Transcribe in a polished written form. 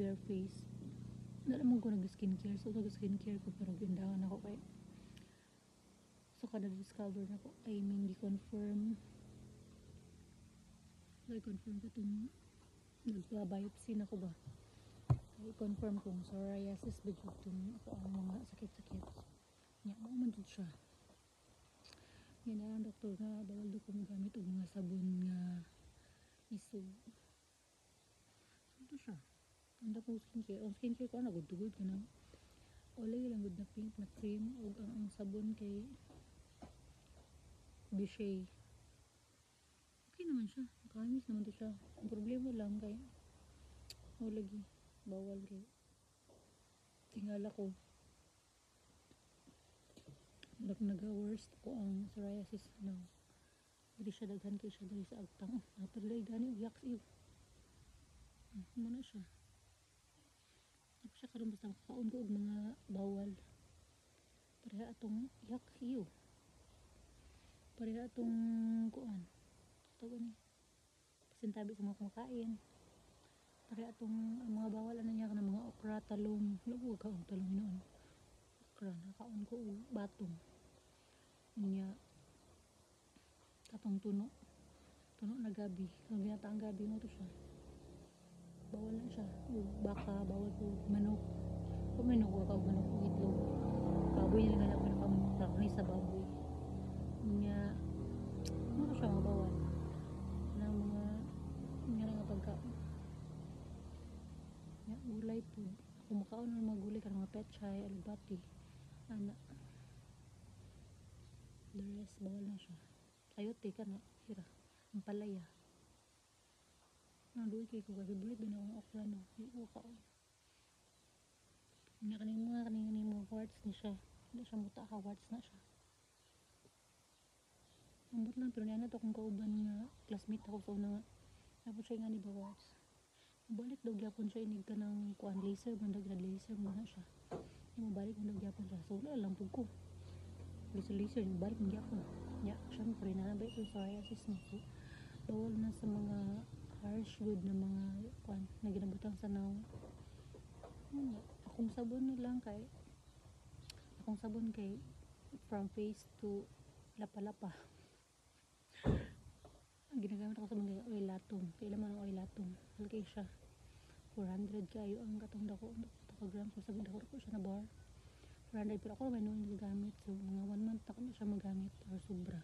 bare face. Wala naman ko nag-skincare. So, nag-skincare ko pero gindahan ako kay so kada discover na ko gi-confirm ko itong nagpa-biopsy na ko ba i-confirm kung psoriasis ba itong ako ang mga sakit-sakit niya mo man dito siya yan ang doktor na bawal do ko magamit og mga sabon nga isog ito siya ang dako skincare ko na gud-gud ka na olay lang gud na pink na cream ug ang sabon kay Bishay. Okay naman siya. Nakamis naman to siya. Ang problema lang kay lagi. Bawal kay tingala ko. Nag-worst ko ang psoriasis now. Hindi siya daghan kay siya dahil sa agtang. Natalay gani uyak iyo. Muna siya. Ako siya karon basta makaon ko og mga bawal. Pareha atong yak iyo. Pareha atong kuan. Tawag ni. Pasintabi sa mga kumakain. Pareha atong mga bawal ano niya ng mga okra, talong. Luwag ka og talong noon. Okra nakaon ko og batong. Niya katong tuno. Tuno na gabi. Kung ginata ang gabi mo to siya. Bawal na siya. Baka bawal ko manok. Kung manok ka og manok og itlog. Baboy na ganap na karne sa baboy. Niya ano siya mabawal ng mga nga pagkaon niya gulay po ako makaon ng mga gulay karang mga pechay, alubati ana the rest bawal na siya sayote ka na hira ang palaya naduwi kay ko kasi bulit din akong okra no hindi ko kaon niya kaning mga warts ni siya hindi siya muta ka warts na siya ambot lang pero niya na to kung kauban nga classmate ako sa una nga napos siya nga ni Bawards mabalik daw gyapon siya inig ka ng kuan laser bandag na laser muna siya mabalik bandag gyapon siya so wala lang pug ko laser balik man gyapon nya syempre nanabay ko sa psoriasis niya so bawal na sa mga harsh good na mga kuan na ginabutang sa naw akong sabon kay from face to lapa-lapa ang ginagamit ako sa mga oil latong kailan man ang oil latong halkay siya 400 kayo ang katong dako grams so sabi dako ko siya na bar 400 pero ako may noon gagamit so mga 1 month ako na siya magamit or sobra